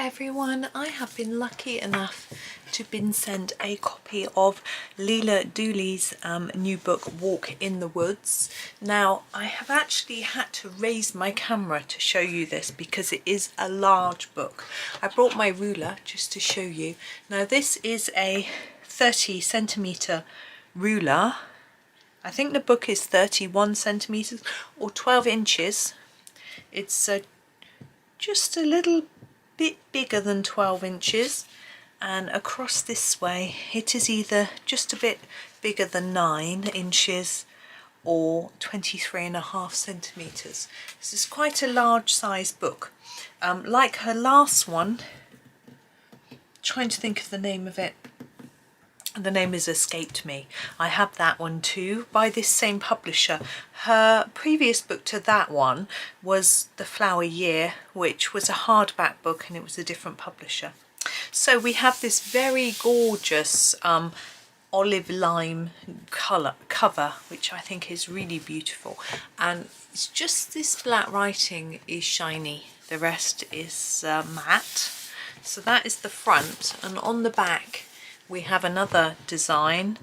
everyone, I have been lucky enough to have been sent a copy of Leila Duly's new book Walk in the Woods. Now I have actually had to raise my camera to show you this because it is a large book. I brought my ruler just to show you. Now this is a 30 centimetre ruler. I think the book is 31 centimetres or 12 inches. It's just a little bit bigger than 12 inches, and across this way it is either just a bit bigger than 9 inches or 23.5 centimetres. This is quite a large size book. Like her last one, trying to think of the name of it. The name has escaped me. I have that one too by this same publisher. Her previous book to that one was The Flower Year, which was a hardback book and it was a different publisher. So we have this very gorgeous olive lime cover, which I think is really beautiful. And it's just this black writing is shiny. The rest is matte. So that is the front, and on the back we have another design,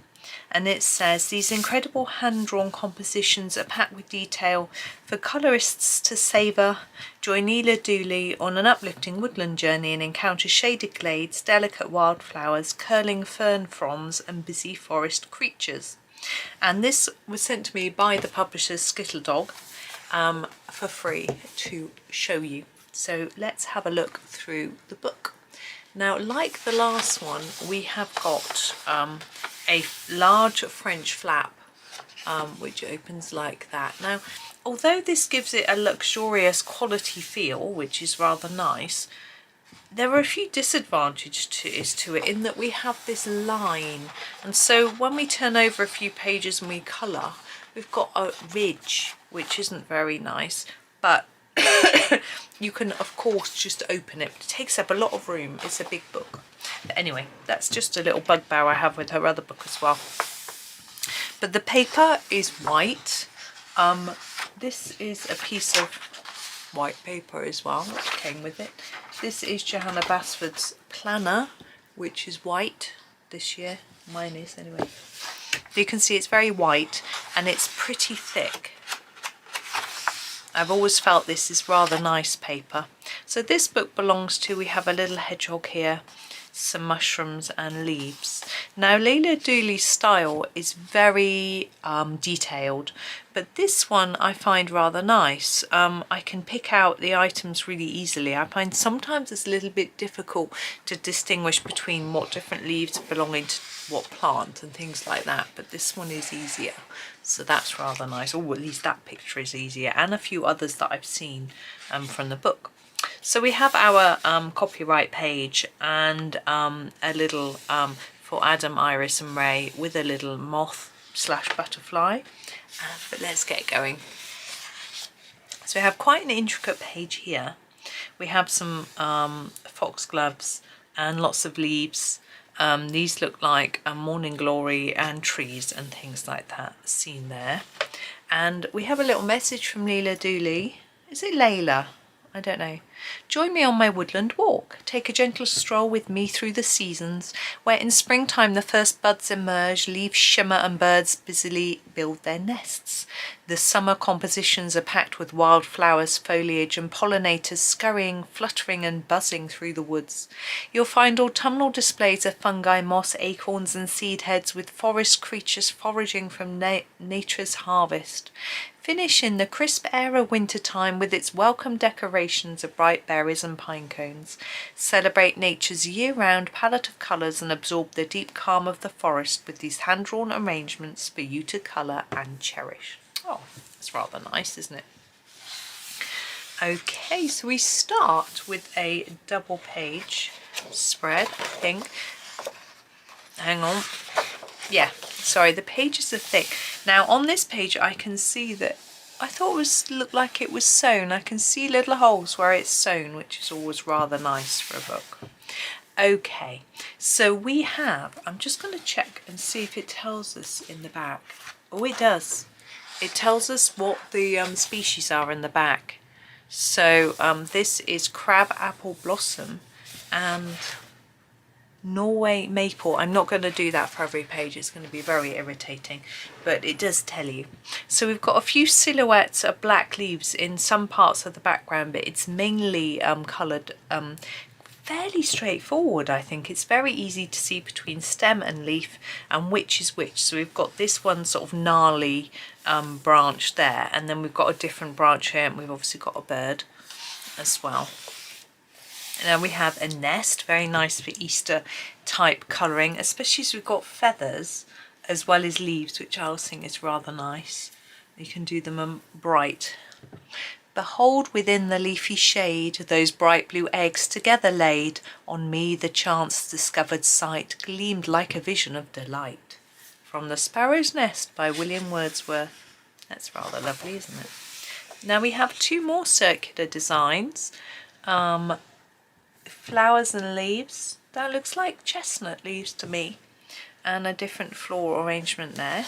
and it says, these incredible hand-drawn compositions are packed with detail for colourists to savour. Join Leila Duly on an uplifting woodland journey and encounter shaded glades, delicate wildflowers, curling fern fronds and busy forest creatures. And this was sent to me by the publisher Skittle Dog for free to show you. So let's have a look through the book. Now, like the last one, we have got a large French flap, which opens like that. Now, although this gives it a luxurious quality feel, which is rather nice, there are a few disadvantages to it in that we have this line. And so when we turn over a few pages and we colour, we've got a ridge, which isn't very nice, but you can of course just open it. It takes up a lot of room. It's a big book. But anyway, that's just a little bugbear I have with her other book as well. But the paper is white. This is a piece of white paper as well, which came with it. This is Johanna Basford's planner, which is white this year. Mine is anyway. You can see it's very white and it's pretty thick. I've always felt this is rather nice paper. So this book belongs to, we have a little hedgehog here, some mushrooms and leaves. Now Leila Duly's style is very detailed, but this one I find rather nice. I can pick out the items really easily. I find sometimes it's a little bit difficult to distinguish between what different leaves are belonging to what plant and things like that, but this one is easier. So that's rather nice, or at least that picture is easier, and a few others that I've seen from the book. So we have our copyright page and a little for Adam, Iris and Ray with a little moth / butterfly. But let's get going. So we have quite an intricate page here. We have some foxgloves and lots of leaves. These look like a morning glory and trees and things like that seen there. And we have a little message from Leila Duly. Is it Leila? I don't know. Join me on my woodland walk. Take a gentle stroll with me through the seasons, where in springtime the first buds emerge, leaves shimmer and birds busily build their nests. The summer compositions are packed with wildflowers, foliage and pollinators scurrying, fluttering and buzzing through the woods. You'll find autumnal displays of fungi, moss, acorns and seed heads, with forest creatures foraging from nature's harvest. Finish in the crisp air of wintertime with its welcome decorations of bright berries and pine cones. Celebrate nature's year-round palette of colours and absorb the deep calm of the forest with these hand-drawn arrangements for you to colour and cherish. Oh, that's rather nice, isn't it? Okay, so we start with a double page spread, I think. Hang on. Yeah, sorry, the pages are thick. Now on this page I can see that I thought it looked like it was sewn. I can see little holes where it's sewn, which is always rather nice for a book. Okay, so we have, I'm just going to check and see if it tells us in the back. Oh, it does. It tells us what the species are in the back. So this is crab apple blossom, and Norway maple. I'm not going to do that for every page, it's going to be very irritating, but it does tell you. So we've got a few silhouettes of black leaves in some parts of the background, but it's mainly coloured fairly straightforward. I think it's very easy to see between stem and leaf and which is which. So we've got this one sort of gnarly branch there, and then we've got a different branch here, and we've obviously got a bird as well. And then we have a nest, very nice for Easter type colouring, especially as we've got feathers as well as leaves, which I also think is rather nice. You can do them bright. Behold within the leafy shade those bright blue eggs together laid. On me the chance discovered sight gleamed like a vision of delight. From The Sparrow's Nest by William Wordsworth. That's rather lovely, isn't it? Now we have two more circular designs. Flowers and leaves. That looks like chestnut leaves to me, and a different floral arrangement there.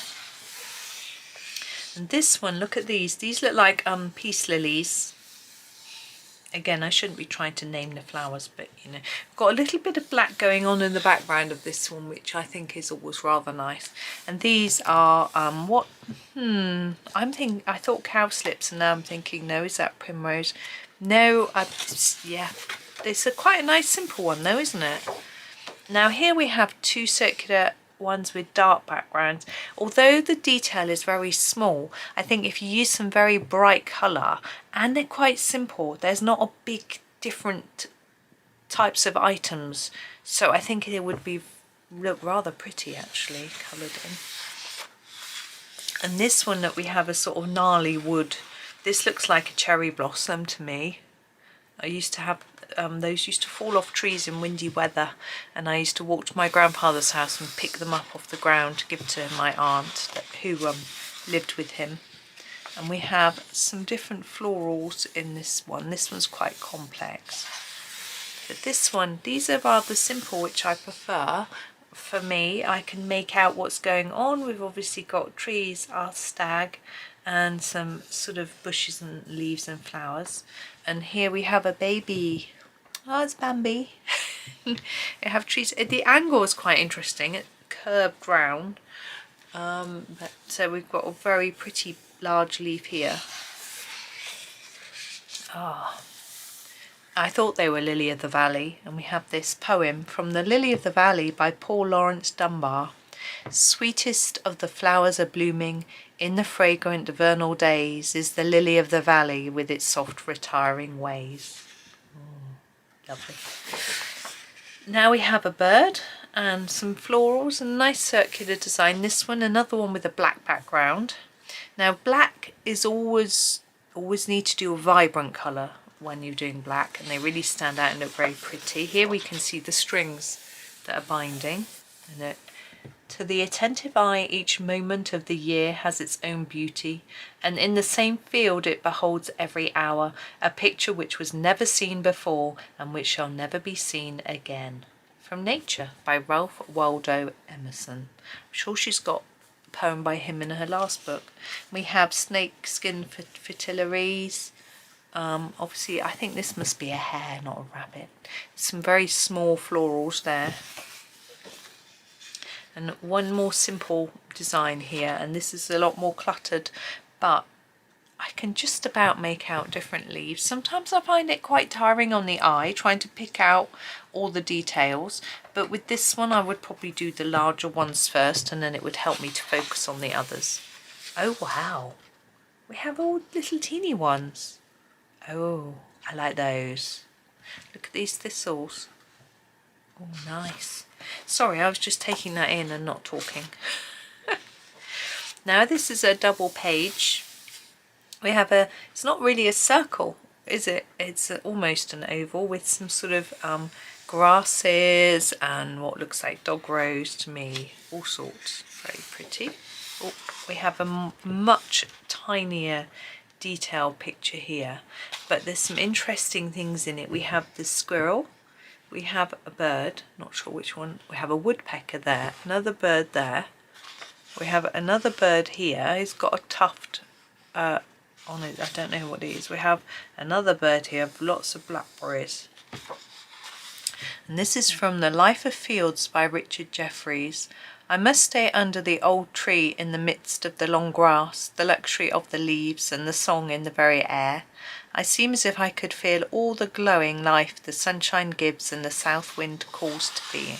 And this one, look at these look like peace lilies. Again, I shouldn't be trying to name the flowers, but you know, got a little bit of black going on in the background of this one, which I think is always rather nice. And these are what I thought cowslips, and now I'm thinking, no, is that primrose? No, yeah, it's quite a nice simple one though, isn't it? Now here we have two circular ones with dark backgrounds. Although the detail is very small, I think if you use some very bright colour and they're quite simple, there's not a big different types of items, so I think it would look rather pretty actually coloured in. And this one that we have a sort of gnarly wood. This looks like a cherry blossom to me. I used to have those used to fall off trees in windy weather, and I used to walk to my grandfather's house and pick them up off the ground to give to my aunt who lived with him. And we have some different florals in this one. This one's quite complex, but this one, these are rather simple, which I prefer. For me, I can make out what's going on. We've obviously got trees, our stag, and some sort of bushes and leaves and flowers. And here we have a baby. Oh, it's Bambi. You have trees. The angle is quite interesting. It's curved round. So we've got a very pretty large leaf here. Ah, I thought they were Lily of the Valley. And we have this poem from The Lily of the Valley by Paul Laurence Dunbar. Sweetest of the flowers are blooming, in the fragrant vernal days is the lily of the valley with its soft retiring ways. Lovely. Now we have a bird and some florals and a nice circular design. This one, another one with a black background. Now black is always need to do a vibrant colour when you're doing black, and they really stand out and look very pretty. Here we can see the strings that are binding, and to the attentive eye each moment of the year has its own beauty, and in the same field it beholds every hour a picture which was never seen before and which shall never be seen again. From Nature by Ralph Waldo Emerson. I'm sure she's got a poem by him in her last book. We have snakeskin fritillaries. Obviously I think this must be a hare, not a rabbit. Some very small florals there. And one more simple design here, and this is a lot more cluttered, but I can just about make out different leaves. Sometimes I find it quite tiring on the eye trying to pick out all the details, but with this one I would probably do the larger ones first, and then it would help me to focus on the others. Oh wow, we have all little teeny ones. Oh, I like those. Look at these thistles. Oh, nice. Sorry, I was just taking that in and not talking. Now this is a double page. We have it's not really a circle, is it? It's almost an oval with some sort of grasses and what looks like dog rose to me. All sorts. Very pretty. Oh, we have a much tinier detailed picture here, but there's some interesting things in it. We have the squirrel. We have a bird, not sure which one. We have a woodpecker there, another bird there. We have another bird here. He's got a tuft on it. I don't know what it is. We have another bird here, lots of blackberries. And this is from The Life of Fields by Richard Jefferies. I must stay under the old tree in the midst of the long grass, the luxury of the leaves and the song in the very air. I seem as if I could feel all the glowing life the sunshine gives and the south wind calls to being.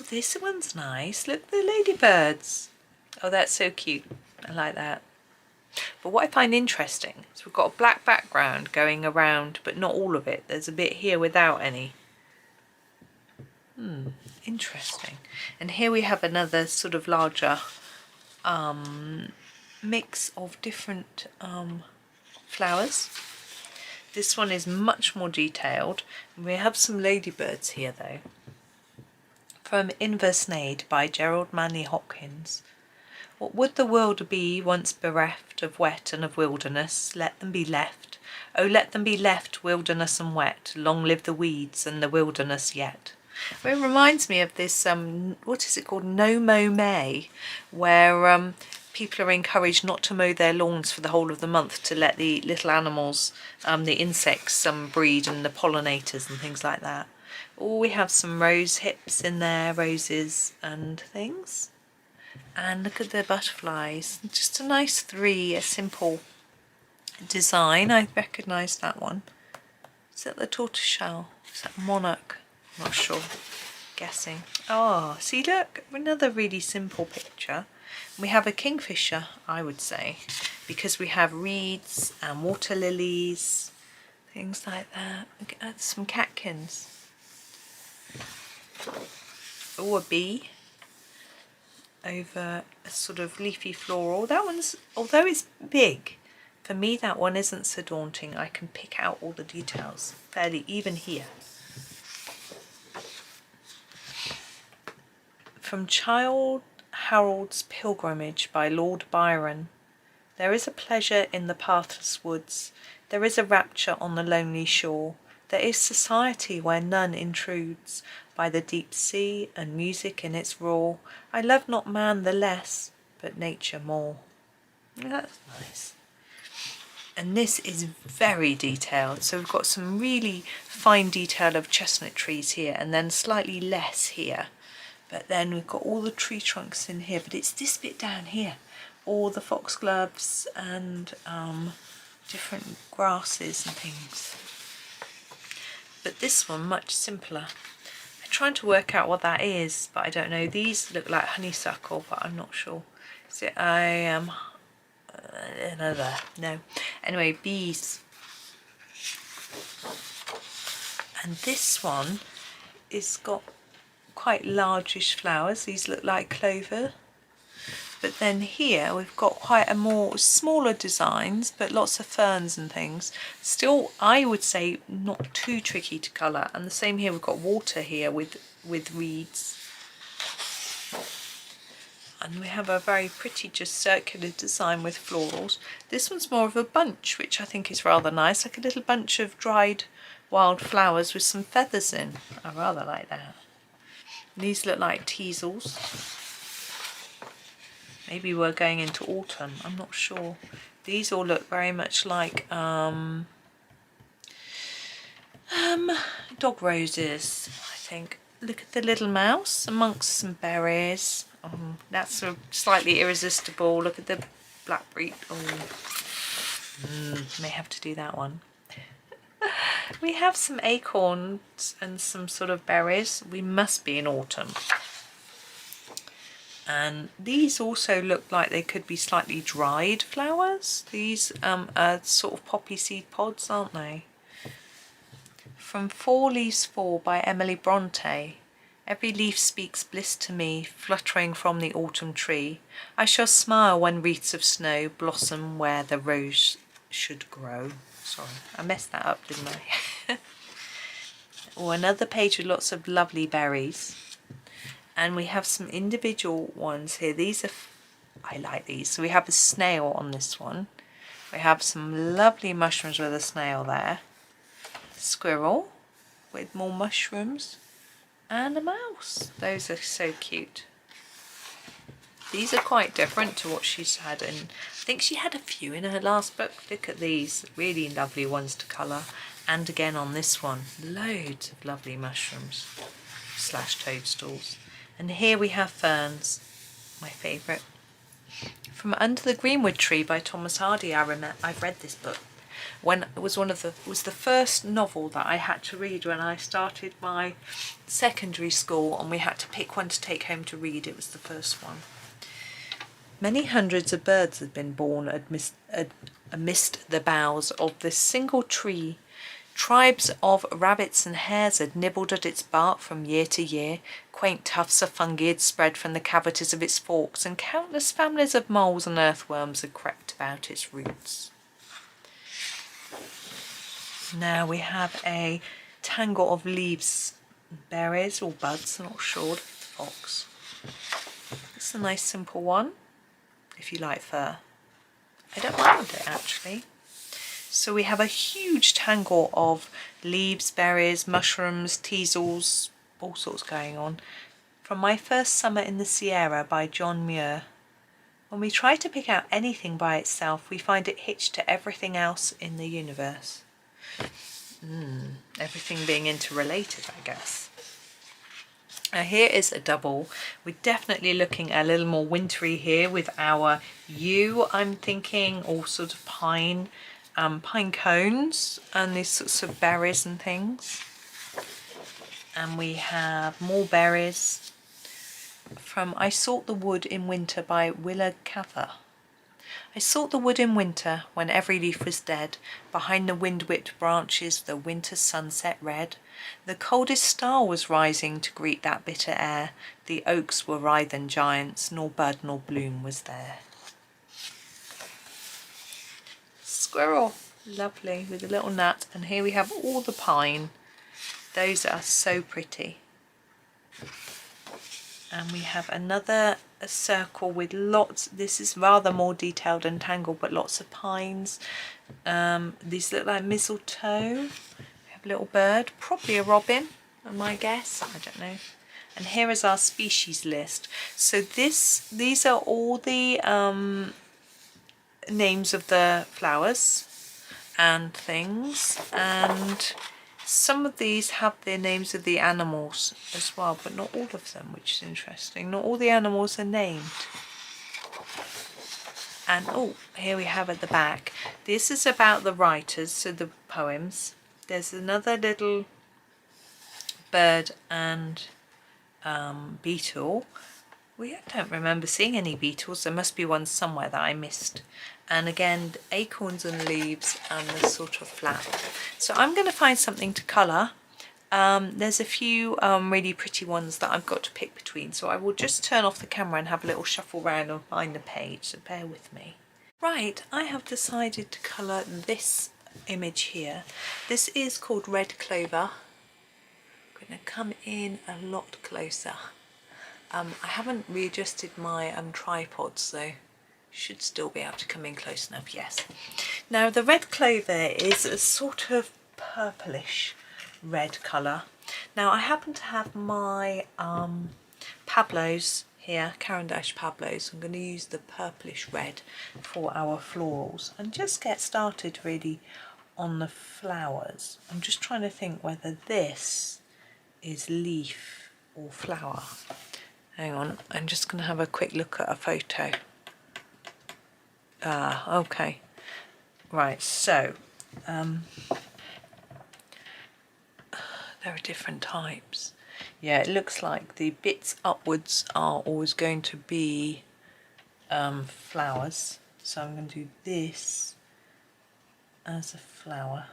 This one's nice. Look at the ladybirds. Oh, that's so cute. I like that. But what I find interesting is we've got a black background going around, but not all of it. There's a bit here without any. Interesting. And here we have another sort of larger mix of different flowers. This one is much more detailed. We have some ladybirds here though. From Inversnade by Gerald Manley Hopkins. What would the world be once bereft of wet and of wilderness? Let them be left. Oh, let them be left, wilderness and wet. Long live the weeds and the wilderness yet. Well, it reminds me of this, what is it called? No Mow May, where people are encouraged not to mow their lawns for the whole of the month to let the little animals, the insects, breed and the pollinators and things like that. Oh, we have some rose hips in there, roses and things. And look at the butterflies. Just a nice three, a simple design. I recognise that one. Is that the tortoiseshell? Is that monarch? I'm not sure. Guessing. Oh, see, look, another really simple picture. We have a kingfisher, I would say, because we have reeds and water lilies, things like that. Look at some catkins. Oh, a bee over a sort of leafy floral. That one's, although it's big, for me that one isn't so daunting. I can pick out all the details fairly, even here. From Childe Harold's Pilgrimage by Lord Byron. There is a pleasure in the pathless woods. There is a rapture on the lonely shore. There is society where none intrudes. By the deep sea and music in its roar, I love not man the less, but nature more. That's nice. And this is very detailed. So we've got some really fine detail of chestnut trees here and then slightly less here. But then we've got all the tree trunks in here, but it's this bit down here. All the foxgloves and different grasses and things. But this one much simpler. I'm trying to work out what that is, but I don't know. These look like honeysuckle, but I'm not sure. Is it another? No. Anyway, bees. And this one is got quite largish flowers. These look like clover. But then here we've got quite a more smaller designs, but lots of ferns and things. Still, I would say not too tricky to colour. And the same here, we've got water here with reeds. And we have a very pretty just circular design with florals. This one's more of a bunch, which I think is rather nice, like a little bunch of dried wild flowers with some feathers in. I rather like that. These look like teasels. Maybe we're going into autumn, I'm not sure. These all look very much like dog roses, I think. Look at the little mouse amongst some berries. That's sort of slightly irresistible. Look at the blackberry. May have to do that one. We have some acorns and some sort of berries. We must be in autumn. And these also look like they could be slightly dried flowers. These are sort of poppy seed pods, aren't they? From Four Leaves Fall by Emily Bronte. Every leaf speaks bliss to me, fluttering from the autumn tree. I shall smile when wreaths of snow blossom where the rose should grow. Sorry, I messed that up, didn't I? Oh, another page with lots of lovely berries. And we have some individual ones here. These are, I like these. So we have a snail on this one. We have some lovely mushrooms with a snail there. Squirrel with more mushrooms. And a mouse. Those are so cute. These are quite different to what she's had in, I think she had a few in her last book. Look at these, really lovely ones to colour. And again on this one, loads of lovely mushrooms / toadstools. And here we have ferns, my favourite. From Under the Greenwood Tree by Thomas Hardy. I've read this book when it was the first novel that I had to read when I started my secondary school, and we had to pick one to take home to read. It was the first one. Many hundreds of birds had been born amidst the boughs of this single tree. Tribes of rabbits and hares had nibbled at its bark from year to year. Quaint tufts of fungi had spread from the cavities of its forks, and countless families of moles and earthworms had crept about its roots. Now we have a tangle of leaves, berries or buds, I'm not sure, the fox. It's a nice simple one, if you like fur. I don't mind it actually. So we have a huge tangle of leaves, berries, mushrooms, teasels, all sorts going on. From My First Summer in the Sierra by John Muir. When we try to pick out anything by itself, we find it hitched to everything else in the universe. Everything being interrelated, I guess. Now here is a double. We're definitely looking a little more wintry here with our yew, I'm thinking, all sort of pine cones and these sorts of berries and things. And we have more berries from I Sought the Wood in Winter by Willa Cather. I sought the wood in winter, when every leaf was dead. Behind the wind-whipped branches the winter sunset red. The coldest star was rising to greet that bitter air. The oaks were writhen giants, nor bud nor bloom was there. Squirrel, lovely, with a little nut. And here we have all the pine. Those are so pretty. And we have another circle with lots, this is rather more detailed and tangled, but lots of pines. These look like mistletoe. We have a little bird, probably a robin, my guess, I don't know. And here is our species list. So these are all the names of the flowers and things, and some of these have the names of the animals as well, but not all of them, which is interesting. Not all the animals are named. And oh, here we have at the back. This is about the writers, so the poems. There's another little bird and beetle. I don't remember seeing any beetles. There must be one somewhere that I missed. And again, acorns and leaves and the sort of flap. So I'm going to find something to colour. There's a few really pretty ones that I've got to pick between. So I will just turn off the camera and have a little shuffle around and find the page. So bear with me. Right, I have decided to colour this image here. This is called Red Clover. I'm going to come in a lot closer. I haven't readjusted my tripod, so should still be able to come in close enough, yes. Now the red clover is a sort of purplish red colour. Now I happen to have my Pablos here, Caran d'Ache Pablos. I'm going to use the purplish red for our florals and just get started really on the flowers. I'm just trying to think whether this is leaf or flower. Hang on, I'm just going to have a quick look at a photo. Okay. Right, so there are different types. Yeah, it looks like the bits upwards are always going to be flowers. So I'm going to do this as a flower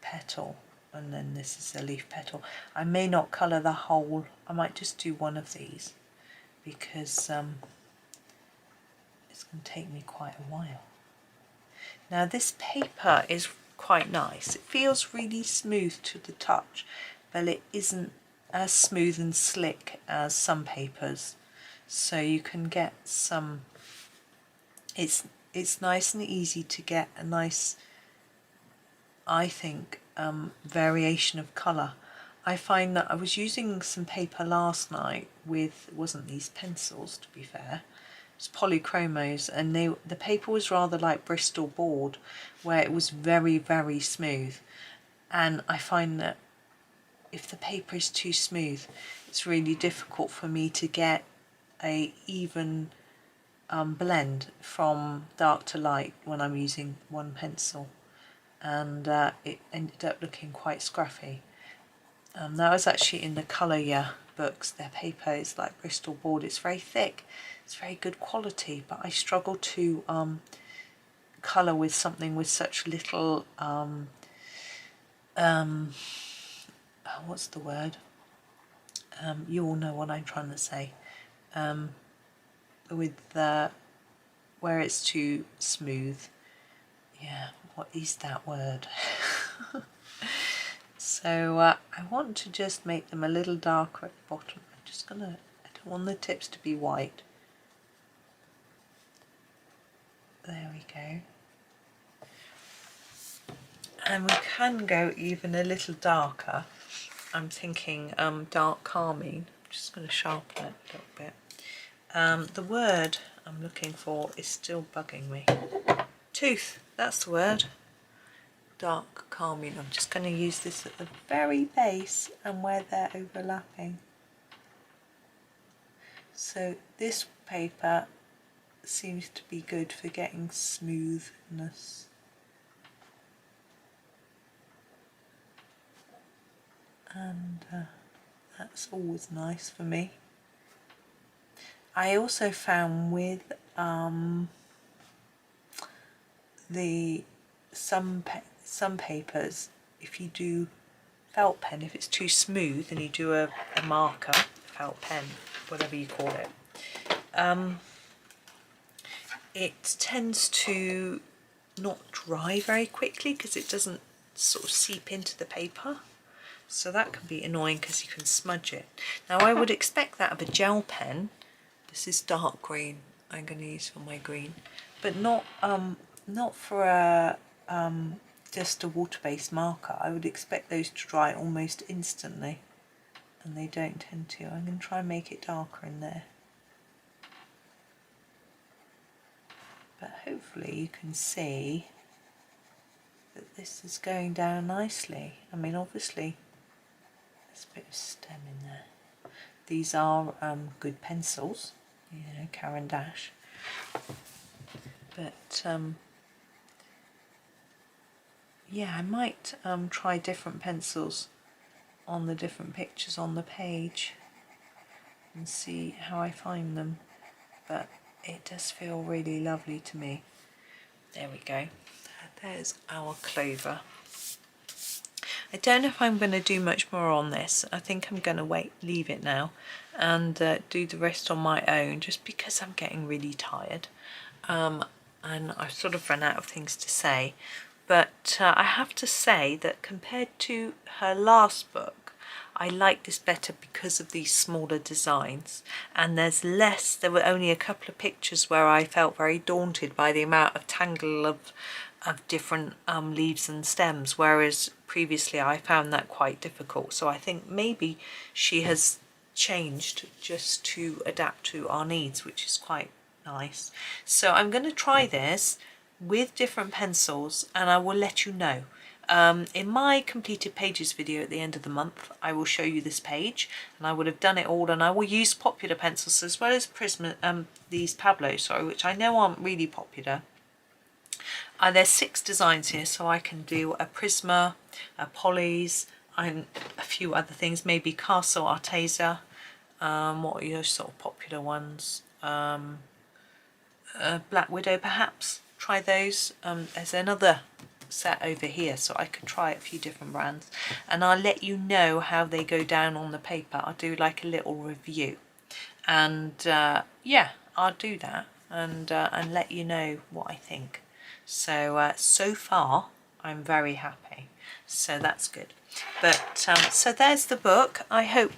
petal, and then this is a leaf petal. I may not colour the whole, I might just do one of these because it's going to take me quite a while. Now this paper is quite nice. It feels really smooth to the touch, but it isn't as smooth and slick as some papers. So you can get some, it's nice and easy to get a nice, I think, variation of colour. I find that I was using some paper last night with, it wasn't these pencils to be fair, It's polychromos, and the paper was rather like Bristol board, where it was very, very smooth. And I find that if the paper is too smooth, it's really difficult for me to get a even blend from dark to light when I'm using one pencil, and it ended up looking quite scruffy. That was actually in the Colour Yeah books. Their paper is like Bristol board. It's very thick, it's very good quality, but I struggle to colour with something with such little what's the word, you all know what I'm trying to say, with where it's too smooth. Yeah, what is that word? So I want to just make them a little darker at the bottom. I'm just gonna, I don't want the tips to be white. There we go. And we can go even a little darker. I'm thinking dark carmine. I'm just going to sharpen it a little bit. The word I'm looking for is still bugging me. Tooth, that's the word. Dark carmine. I'm just going to use this at the very base and where they're overlapping. So this paper seems to be good for getting smoothness. And that's always nice for me. I also found with some papers, if you do felt pen, if it's too smooth and you do a marker, felt pen, whatever you call it, it tends to not dry very quickly because it doesn't sort of seep into the paper. So that can be annoying because you can smudge it. Now I would expect that of a gel pen. This is dark green I'm going to use for my green, but not for a just a water-based marker. I would expect those to dry almost instantly, and they don't tend to. I'm going to try and make it darker in there, but hopefully you can see that this is going down nicely. I mean, obviously there's a bit of stem in there. These are good pencils, you know, Caran d'Ache, but yeah, I might try different pencils on the different pictures on the page and see how I find them, but it does feel really lovely to me. There we go. There's our clover. I don't know if I'm going to do much more on this. I think I'm going to leave it now and do the rest on my own, just because I'm getting really tired and I've sort of run out of things to say. But I have to say that compared to her last book, I like this better because of these smaller designs, and there were only a couple of pictures where I felt very daunted by the amount of tangle of different leaves and stems, whereas previously I found that quite difficult. So I think maybe she has changed just to adapt to our needs, which is quite nice. So I'm going to try this with different pencils and I will let you know. In my completed pages video at the end of the month, I will show you this page, and I would have done it all, and I will use popular pencils as well as these Pablo, which I know aren't really popular. There's 6 designs here, so I can do a Prisma, a Polly's, and a few other things, maybe Castle Arteza. What are your sort of popular ones? Black Widow perhaps, try those. There's another set over here, so I could try a few different brands, and I'll let you know how they go down on the paper. I'll do like a little review, and yeah, I'll do that and let you know what I think. So so far I'm very happy, so that's good. But so there's the book. I hope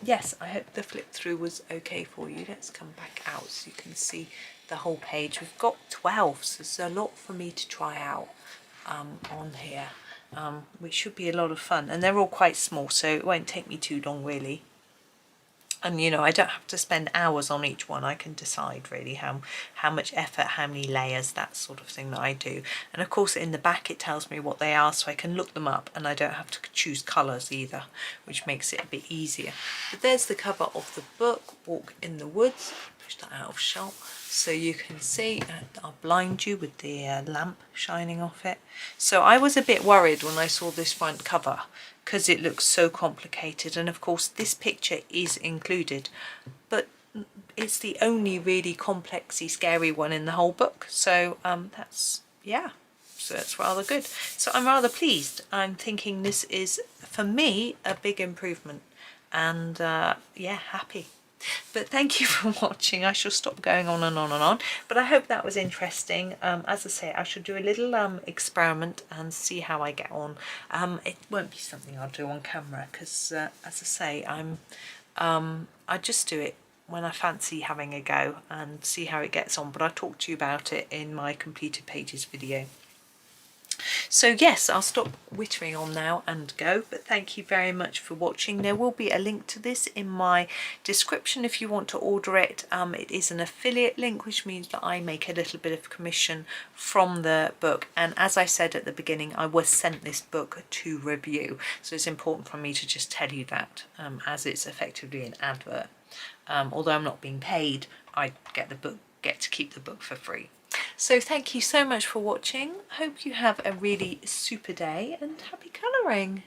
yes, I hope the flip through was okay for you. Let's come back out so you can see the whole page. We've got 12, so there's a lot for me to try out on here, which should be a lot of fun, and they're all quite small, so it won't take me too long really. And you know, I don't have to spend hours on each one. I can decide really how much effort, how many layers, that sort of thing that I do. And of course in the back it tells me what they are, so I can look them up, and I don't have to choose colours either, which makes it a bit easier. But there's the cover of the book, Walk in the Woods. Push that out of shot so you can see. I'll blind you with the lamp shining off it. So I was a bit worried when I saw this front cover, because it looks so complicated, and of course this picture is included, but it's the only really complexy, scary one in the whole book. So that's, yeah, so that's rather good. So I'm rather pleased. I'm thinking this is, for me, a big improvement, and yeah, happy. But thank you for watching. I shall stop going on and on and on, but I hope that was interesting. As I say, I shall do a little experiment and see how I get on. It won't be something I'll do on camera, because as I say, I just do it when I fancy having a go and see how it gets on, but I'll talk to you about it in my completed pages video. So yes, I'll stop wittering on now and go, but thank you very much for watching. There will be a link to this in my description if you want to order it. It is an affiliate link, which means that I make a little bit of commission from the book, and as I said at the beginning, I was sent this book to review, so it's important for me to just tell you that, as it's effectively an advert. Although I'm not being paid, I get to keep the book for free. So thank you so much for watching. Hope you have a really super day, and happy colouring.